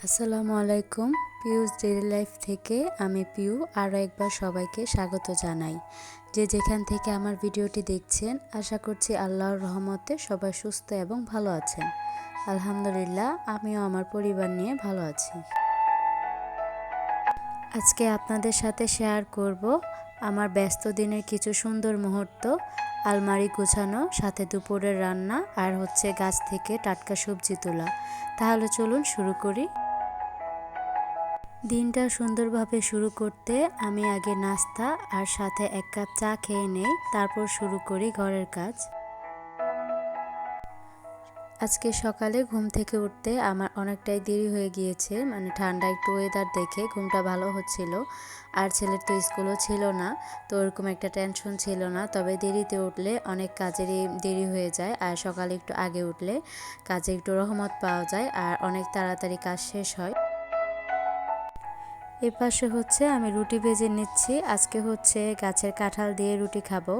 আসসালামু আলাইকুম। পিউস daily life থেকে আমি পিউ আরও একবার সবাইকে স্বাগত জানাই। যে যেখান থেকে আমার ভিডিওটি দেখছেন, আশা করছি আল্লাহর রহমতে সবাই সুস্থ এবং ভালো আছেন। আলহামদুলিল্লাহ, আমিও আমার পরিবার নিয়ে ভালো আছি। আজকে আপনাদের সাথে শেয়ার করব আমার ব্যস্ত দিনের কিছু সুন্দর মুহূর্ত, আলমারি গোছানো, সাথে দুপুরের রান্না আর গাছ থেকে টাটকা সবজি তোলা। তাহলে চলুন শুরু করি। দিনটা সুন্দরভাবে শুরু করতে আমি আগে নাস্তা আর সাথে এক কাপ চা খেয়ে নেই, তারপর শুরু করি ঘরের কাজ। আজকে সকালে ঘুম থেকে উঠতে আমার অনেকটাই দেরি হয়ে গিয়েছে, ঠান্ডা একটু ওয়েদার দেখে ঘুমটা ভালো হচ্ছিল। আর ছেলের তো স্কুলও ছিল না, তো ওরকম একটা টেনশন ছিল না। তবে দেরিতে উঠলে অনেক কাজেরই দেরি হয়ে যায়, আর সকালে একটু আগে উঠলে কাজে একটু রহমত পাওয়া যায় আর অনেক তাড়াতাড়ি কাজ শেষ হয়। এ পাশে আমি রুটি ভেজে নিচ্ছি। আজকে গাছের কাঁঠাল দিয়ে রুটি খাবো।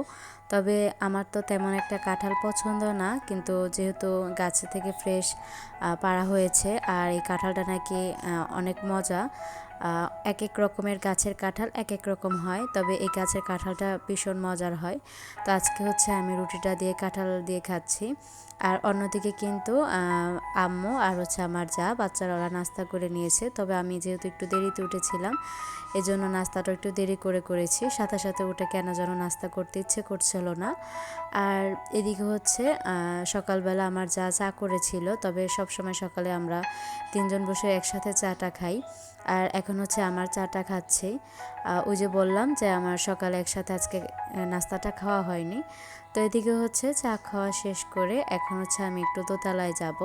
তবে আমার তো তেমন একটা কাঁঠাল পছন্দ না, কিন্তু যেহেতু গাছ থেকে ফ্রেশ পাড়া হয়েছে আর এই কাঁঠালটা নাকি অনেক মজা। এক এক রকমের গাছের কাঁঠাল এক এক রকম হয়, তবে এই গাছের কাঁঠালটা ভীষণ মজার হয়। তো আজকে আমি রুটিটা দিয়ে কাঁঠাল দিয়ে খাচ্ছি। আর অন্যদিকে কিন্তু আম্মু আর আমার বাচ্চারা ওরা নাস্তা করে নিয়েছে। তবে আমি যেহেতু একটু দেরিতে উঠেছিলাম, এজন্য নাস্তাটা একটু দেরি করেছি। সাথে সাথে উঠে কেন যেন নাস্তা করতে ইচ্ছে করছিল না। আর এদিকে সকালবেলা আমার চা করেছিল। তবে সবসময় সকালে আমরা তিনজন বসে একসাথে চাটা খাই। আর এখন আমার চাটা খাচ্ছি। ওই যে বললাম যে আমার সকালে একসাথে আজকে নাস্তাটা খাওয়া হয়নি। তো এদিকে চা খাওয়া শেষ করে এখন আমি একটু দোতলায় যাব।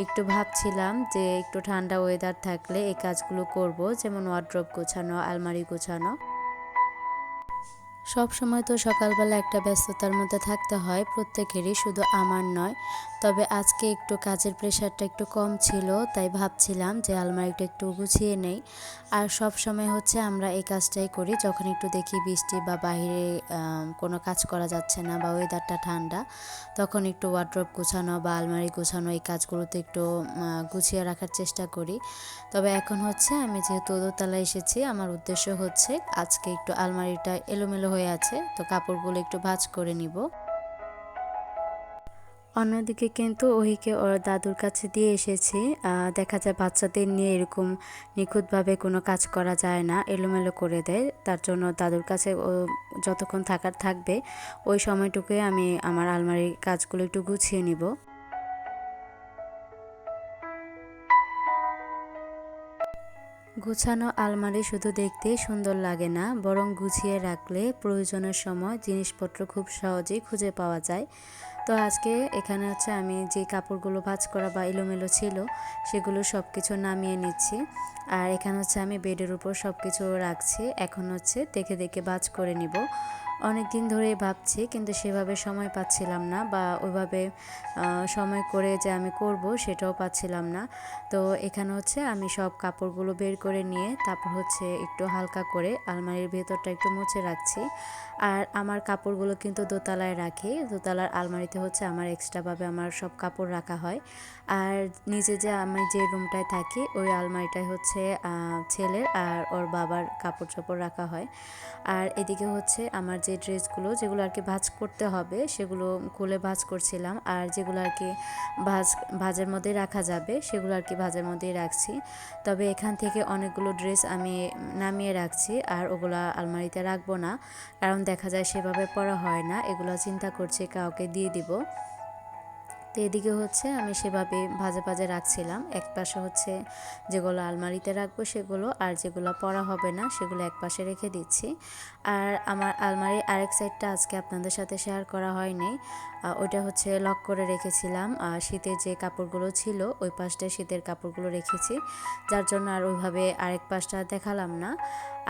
একটু ভাবছিলাম যে একটু ঠান্ডা ওয়েদার থাকলে এই কাজগুলো করব, যেমন ওয়ার্ড্রোব গোছানো, আলমারি গোছানো। সব সময় তো সকালবেলা একটা ব্যস্ততার মধ্যে থাকতে হয় প্রত্যেকেরই, শুধু আমার নয়। তবে আজকে একটু কাজের প্রেশারটা একটু কম ছিল, তাই ভাবছিলাম যে আলমারিটা একটু গুছিয়ে নেই। আর সব সময় আমরা এই কাজটাই করি যখন একটু দেখি বৃষ্টি বা বাইরে কোনো কাজ করা যাচ্ছে না বা ওয়েদারটা ঠান্ডা, তখন একটু ওয়ার্ড্রোব গোছানো বা আলমারি গোছানো এই কাজগুলোতে একটু গুছিয়ে রাখার চেষ্টা করি। তবে এখন আমি যেহেতু দোতলায় এসেছি, আমার উদ্দেশ্য আজকে একটু আলমারিটা এলোমেলো হয়ে আছে, তো কাপড়গুলো একটু ভাঁজ করে নিব। অন্যদিকে কিন্তু ওহিকে ওর দাদুর কাছে দিয়ে এসেছি। দেখা যায় বাচ্চাদের নিয়ে এরকম নিখুঁতভাবে কোনো কাজ করা যায় না, এলোমেলো করে দেয়। তার জন্য দাদুর কাছে ও যতক্ষণ থাকবে ওই সময়টুকুই আমি আমার আলমারির কাজগুলো একটু গুছিয়ে নিব। গুছানো আলমারি শুধু দেখতেই সুন্দর লাগে না, বরং গুছিয়ে রাখলে প্রয়োজনের সময় জিনিসপত্র খুব সহজেই খুঁজে পাওয়া যায়। তো আজকে এখানে আমি যে কাপড়গুলো ভাঁজ করা বা এলোমেলো ছিল সেগুলো সব কিছু নামিয়ে নিচ্ছি। আর এখানে আমি বেডের উপর সব কিছু রাখছি। এখন দেখে দেখে ভাঁজ করে নিব। অনেক দিন ধরেই ভাবছি, কিন্তু সেভাবে সময় পাচ্ছিলাম না, বা ওইভাবে সময় করে যে আমি করব সেটাও পাচ্ছিলাম না। তো এখানে আমি সব কাপড়গুলো বের করে নিয়ে তারপর একটু হালকা করে আলমারির ভেতরটা একটু মুছে রাখছি। আর আমার কাপড়গুলো কিন্তু দোতলায় রাখি। দোতলার আলমারিতে আমার এক্সট্রাভাবে আমার সব কাপড় রাখা হয়। আর নিচে যে আমি যে রুমটায় থাকি ওই আলমারিটায় ছেলের আর ওর বাবার কাপড় চোপড় রাখা হয়। আর এদিকে আমার যে ড্রেসগুলো যেগুলো আর কি ভাঁজ করতে হবে সেগুলো খুলে ভাঁজ করছিলাম, আর যেগুলো আর কি ভাঁজের মধ্যে রাখা যাবে সেগুলো আর কি ভাঁজের মধ্যেই রাখছি। তবে এখান থেকে অনেকগুলো ড্রেস আমি নামিয়ে রাখছি, আর ওগুলা আলমারিতে রাখবো না, কারণ দেখা যায় সেভাবে পরা হয় না। এগুলো চিন্তা করছি কাউকে দিয়ে দিব। তো এদিকে আমি সেভাবে ভাজে ভাজে রাখছিলাম। এক পাশে যেগুলো আলমারিতে রাখবো সেগুলো, আর যেগুলো পরা হবে না সেগুলো এক পাশে রেখে দিচ্ছি। আর আমার আলমারির আরেক সাইডটা আজকে আপনাদের সাথে শেয়ার করা হয়নি। ওইটা লক করে রেখেছিলাম। শীতের যে কাপড়গুলো ছিল ওই পাশটায় শীতের কাপড়গুলো রেখেছি, যার জন্য আর ওইভাবে আরেক পাশটা দেখালাম না।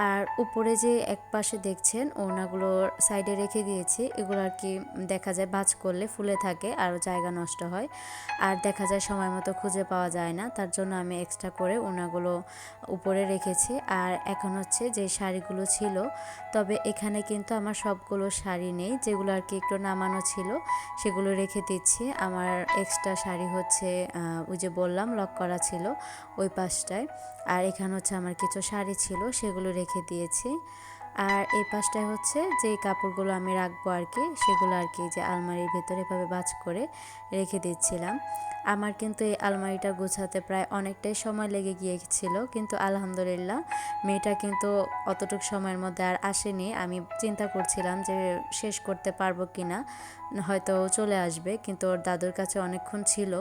আর উপরে যে এক পাশে দেখছেন ওড়নাগুলো সাইডে রেখে দিয়েছি, এগুলো আর কি দেখা যায় ভাঁজ করলে ফুলে থাকে আর জায়গা নষ্ট হয়, আর দেখা যায় সময় মতো খুঁজে পাওয়া যায় না। তার জন্য আমি এক্সট্রা করে ওড়নাগুলো উপরে রেখেছি। আর এখন হচ্ছে যে শাড়িগুলো ছিল, তবে এখানে কিন্তু আমার সবগুলো শাড়ি নেই, যেগুলো আর কি একটু নামানো ছিল সেগুলো রেখে দিচ্ছি। আমার এক্সট্রা শাড়ি হচ্ছে ওই যে বললাম লক করা ছিল ওই পাশটায়, আর এখানে হচ্ছে আমার কিছু শাড়ি ছিল সেগুলো রেখে দিয়েছি। আর এই পাশটায় হচ্ছে যে কাপড়গুলো আমি রাখবো আর কি, সেগুলো আর কি যে আলমারির ভেতরে এভাবে ভাঁজ করে রেখে দিচ্ছিলাম। আমার কিন্তু এই আলমারিটা গোছাতে প্রায় অনেকটাই সময় লেগে গিয়েছিল, কিন্তু আলহামদুলিল্লাহ মেয়েটা কিন্তু অতটুকু সময়ের মধ্যে আর আসেনি। আমি চিন্তা করছিলাম যে শেষ করতে পারবো কিনা, হয়তো চলে আসবে, কিন্তু ওর দাদুর কাছে অনেকক্ষণ ছিল।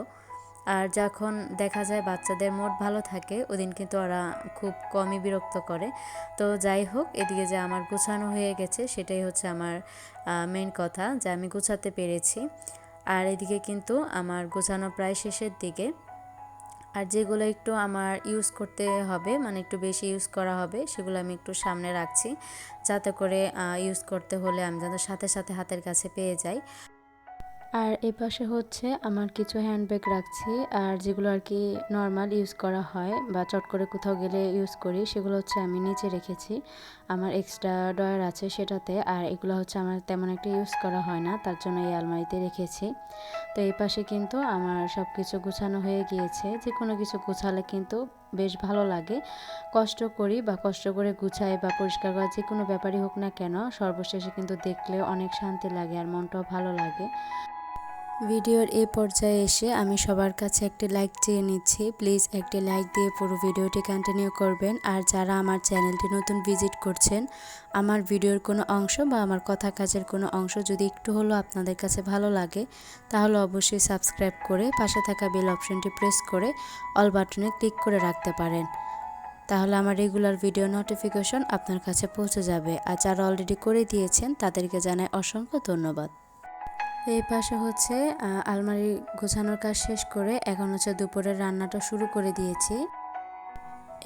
আর যখন দেখা যায় বাচ্চাদের মুড ভালো থাকে ওদিন কিন্তু ওরা খুব কমই বিরক্ত করে। তো যাই হোক, এদিকে যে আমার গোছানো হয়ে গেছে সেটাই হচ্ছে আমার মেইন কথা, যে আমি গোছাতে পেরেছি। আর এদিকে কিন্তু আমার গোছানো প্রায় শেষের দিকে। আর যেগুলো একটু আমার ইউজ করতে হবে, মানে একটু বেশি ইউজ করা হবে, সেগুলো আমি একটু সামনে রাখছি, যাতে করে ইউজ করতে হলে আমি যেন সাথে সাথে হাতের কাছে পেয়ে যাই। আর এই পাশে হচ্ছে আমার কিছু হ্যান্ডব্যাগ রাখছি, আর যেগুলো আর কি নর্মাল ইউজ করা হয় বা চট করে কোথাও গেলে ইউজ করি, সেগুলো হচ্ছে আমি নিচে রেখেছি। আমার এক্সট্রা ড্রয়ার আছে সেটাতে, আর এগুলো হচ্ছে আমার তেমন একটা ইউজ করা হয় না, তার জন্য এই আলমারিতে রেখেছি। তো এই পাশে কিন্তু আমার সব কিছু গোছানো হয়ে গিয়েছে। যে কোনো কিছু গোছালে কিন্তু বেশ ভালো লাগে। কষ্ট করি বা কষ্ট করে গুছাই বা পরিষ্কার করা যে কোনো ব্যাপারই হোক না কেন, সর্বশেষে কিন্তু দেখলে অনেক শান্তি লাগে আর মনটাও ভালো লাগে। ভিডিওর এই পর্যায়ে এসে আমি সবার কাছে একটি লাইক চেয়ে নিচ্ছি। প্লিজ একটি লাইক দিয়ে পুরো ভিডিওটি কন্টিনিউ করবেন। আর যারা আমার চ্যানেলটি নতুন ভিজিট করছেন, আমার ভিডিওর কোনো অংশ বা আমার কথা কাজের কোনো অংশ যদি একটু হলেও আপনাদের কাছে ভালো লাগে, তাহলে অবশ্যই সাবস্ক্রাইব করে পাশে থাকা বেল অপশনটি প্রেস করে অল বাটনে ক্লিক করে রাখতে পারেন। তাহলে আমার রেগুলার ভিডিও নোটিফিকেশন আপনার কাছে পৌঁছে যাবে। আর যারা অলরেডি করে দিয়েছেন তাদেরকে জানাই অসংখ্য ধন্যবাদ। এই পাশে হচ্ছে আলমারি গোছানোর কাজ শেষ করে এখন হচ্ছে দুপুরের রান্নাটা শুরু করে দিয়েছি।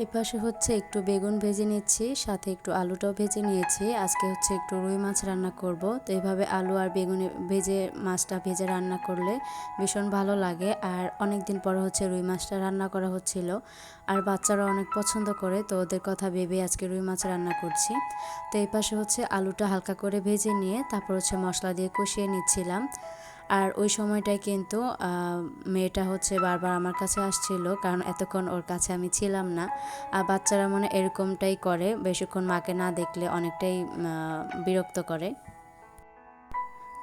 এই পাশে হচ্ছে একটু বেগুন ভেজে নিচ্ছি, সাথে একটু আলুটাও ভেজে নিয়েছি। আজকে হচ্ছে একটু রুই মাছ রান্না করব। তো এইভাবে আলু আর বেগুনে ভেজে মাছটা ভেজে রান্না করলে ভীষণ ভালো লাগে। আর অনেক দিন পরে হচ্ছে রুই মাছটা রান্না করা হচ্ছিল, আর বাচ্চারা অনেক পছন্দ করে, তো ওদের কথা ভেবে আজকে রুই মাছ রান্না করছি। তো এই পাশে হচ্ছে আলুটা হালকা করে ভেজে নিয়ে তারপর হচ্ছে মশলা দিয়ে কষিয়ে নিচ্ছিলাম। আর ওই সময়টায় কিন্তু মেয়েটা হচ্ছে বারবার আমার কাছে আসছিল, কারণ এতক্ষণ ওর কাছে আমি ছিলাম না। আর বাচ্চারা মনে এরকমটাই করে, বেশিক্ষণ মাকে না দেখলে অনেকটাই বিরক্ত করে।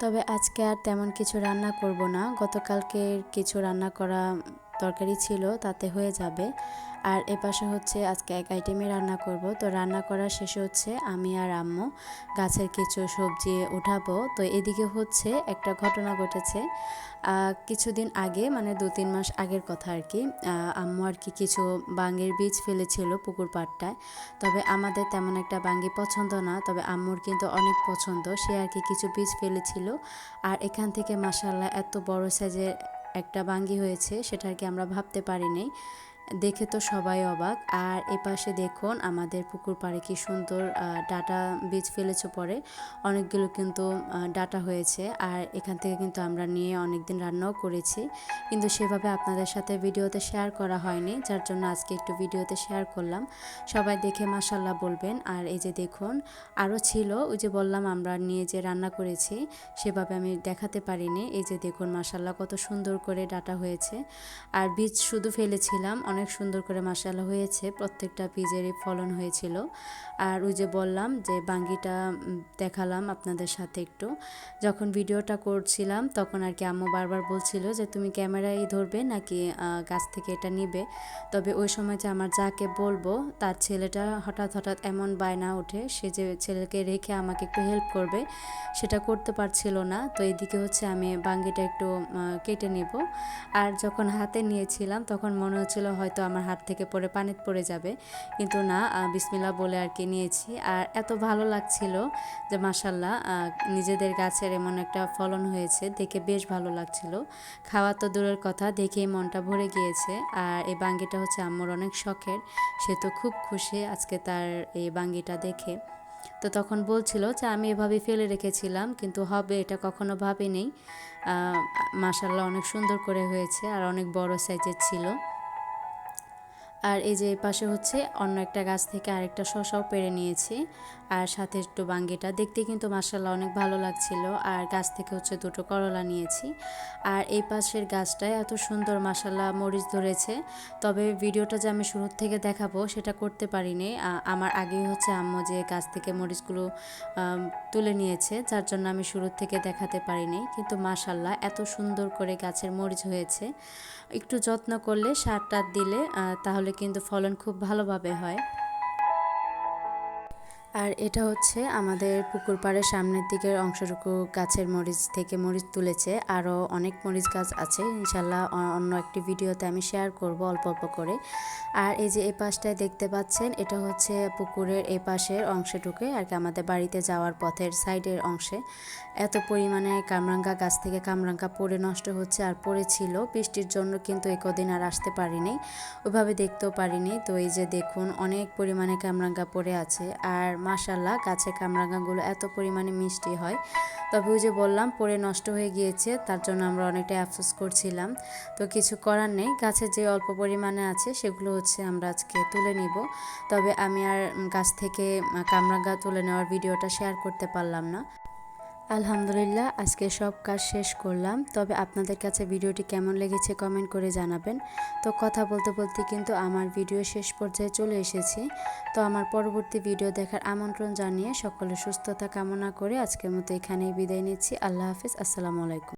তবে আজকে আর তেমন কিছু রান্না করব না, গতকালকের কিছু রান্না করা তরকারি ছিল তাতে হয়ে যাবে। আর এপাশে হচ্ছে আজকে এক আইটেমে রান্না করব। তো রান্না করার শেষে হচ্ছে আমি আর আম্মু গাছের কিছু সবজি উঠাবো। তো এদিকে হচ্ছে একটা ঘটনা ঘটেছে কিছুদিন আগে, মানে 2-3 মাস আগের কথা আর কি। আম্মু আর কি কিছু বাঙ্গির বীজ ফেলেছিল পুকুর পাড়টায়। তবে আমাদের তেমন একটা বাঙ্গি পছন্দ না, তবে আম্মুর কিন্তু অনেক পছন্দ। সে আর কি কিছু বীজ ফেলেছিল, আর এখান থেকে মাশাআল্লাহ এত বড় সাইজের একটা বাঙ্গি হয়েছে, সেটা আর কি আমরা ভাবতে পারিনি। দেখে তো সবাই অবাক। আর এপাশে দেখুন আমাদের পুকুর পাড়ে কি সুন্দর ডাটা বীজ ফেলেছে, পরে অনেকগুলো কিন্তু ডাটা হয়েছে। আর এখান থেকে কিন্তু আমরা নিয়ে অনেক দিন রান্নাও করেছি, কিন্তু সেভাবে আপনাদের সাথে ভিডিওতে শেয়ার করা হয়নি, যার জন্য আজকে একটু ভিডিওতে শেয়ার করলাম। সবাই দেখে মাশাআল্লাহ বলবেন। আর এই যে দেখুন আরও ছিল, ওই যে বললাম আমরা নিয়ে যে রান্না করেছি, সেভাবে আমি দেখাতে পারিনি। এই যে দেখুন মাশাআল্লাহ কত সুন্দর করে ডাটা হয়েছে। আর বীজ শুধু ফেলেছিলাম, অনেক সুন্দর করে মাশাআল্লাহ হয়েছে, প্রত্যেকটা বীজেরই ফলন হয়েছিল। আর ওই যে বললাম যে বাঙ্গিটা দেখালাম আপনাদের সাথে একটু, যখন ভিডিওটা করছিলাম তখন আর কি আম্মু বারবার বলছিল যে তুমি ক্যামেরায় ধরবে নাকি গাছ থেকে এটা নিবে। তবে ওই সময় যে আমার যাকে বলবো তার ছেলেটা হঠাৎ হঠাৎ এমন বায়না ওঠে, সে যে ছেলেকে রেখে আমাকে একটু হেল্প করবে সেটা করতে পারছিল না। তো এদিকে হচ্ছে আমি বাঙ্গিটা একটু কেটে নেব। আর যখন হাতে নিয়েছিলাম তখন মনে হচ্ছিল হয়তো হয়তো আমার হাত থেকে পড়ে পানিতে পড়ে যাবে, কিন্তু না, বিসমিল্লাহ বলে আর কি নিয়েছি। আর এত ভালো লাগছিল যে মাশাল্লাহ নিজেদের গাছের এমন একটা ফলন হয়েছে, দেখে বেশ ভালো লাগছিল। খাওয়া তো দূরের কথা, দেখেই মনটা ভরে গিয়েছে। আর এই বাঙ্গিটা হচ্ছে আম্মুর অনেক শখের, সে তো খুব খুশি আজকে তার এই বাঙ্গিটা দেখে। তো তখন বলছিল যে আমি এভাবে ফেলে রেখেছিলাম, কিন্তু হবে এটা কখনো ভাবিনি। মাশাল্লাহ অনেক সুন্দর করে হয়েছে আর অনেক বড় সাইজের ছিল। আর এই যে পাশে হচ্ছে অন্য একটা গাছ থেকে আরেকটা শসাও পেড়ে নিয়েছি, আর সাথে একটু বাঙ্গিটা দেখতে কিন্তু মাশাআল্লাহ অনেক ভালো লাগছিল। আর গাছ থেকে হচ্ছে দুটো করলা নিয়েছি। আর এই পাশের গাছটায় এত সুন্দর মাশাআল্লাহ মরিচ ধরেছে, তবে ভিডিওটা যে আমি শুরু থেকে দেখাবো সেটা করতে পারিনি। আমার আগেই হচ্ছে আম্মু যে গাছ থেকে মরিচগুলো তুলে নিয়েছে, যার জন্য আমি শুরু থেকে দেখাতে পারিনি। কিন্তু মাশাআল্লাহ এত সুন্দর করে গাছের মরিচ হয়েছে, একটু যত্ন করলে সার টার দিলে তাহলে কিন্তু ফলন খুব ভালোভাবে হয়। আর এটা হচ্ছে আমাদের পুকুর পাড়ের সামনের দিকের অংশটুকু গাছের মরিচ থেকে মরিচ তুলেছে। আরও অনেক মরিচ গাছ আছে, ইনশাল্লাহ অন্য একটি ভিডিওতে আমি শেয়ার করব অল্প অল্প করে। আর এই যে এই পাশটায় দেখতে পাচ্ছেন, এটা হচ্ছে পুকুরের এই পাশের অংশটুকু আর কি, আমাদের বাড়িতে যাওয়ার পথের সাইডের অংশে এত পরিমাণে কামরাঙ্গা গাছ থেকে কামরাঙ্গা পড়ে নষ্ট হচ্ছে। আর পড়েছিল বৃষ্টির জন্য, কিন্তু একদিন আর আসতে পারিনি, ওইভাবে দেখতেও পারিনি। তো এই যে দেখুন অনেক পরিমাণে কামরাঙ্গা পড়ে আছে। আর মাশাল্লাহ গাছে কামরাঙ্গাগুলো এত পরিমাণে মিষ্টি হয়, তবে ওই যে বললাম পড়ে নষ্ট হয়ে গিয়েছে, তার জন্য আমরা অনেকটাই আফসোস করছিলাম। তো কিছু করার নেই, গাছে যে অল্প পরিমাণে আছে সেগুলো হচ্ছে আমরা আজকে তুলে নিব। তবে আমি আর গাছ থেকে কামরাঙ্গা তুলে নেওয়ার ভিডিওটা শেয়ার করতে পারলাম না। আলহামদুলিল্লাহ আজকে সব কাজ শেষ করলাম। তবে আপনাদের কাছে ভিডিওটি কেমন লেগেছে কমেন্ট করে জানাবেন। তো কথা বলতে বলতে কিন্তু আমার ভিডিও শেষ পর্যায়ে চলে এসেছি। তো আমার পরবর্তী ভিডিও দেখার আমন্ত্রণ জানিয়ে সকলের সুস্থতা কামনা করে আজকের মতো এখানেই বিদায় নিচ্ছি। আল্লাহ হাফিজ, আসসালামু আলাইকুম।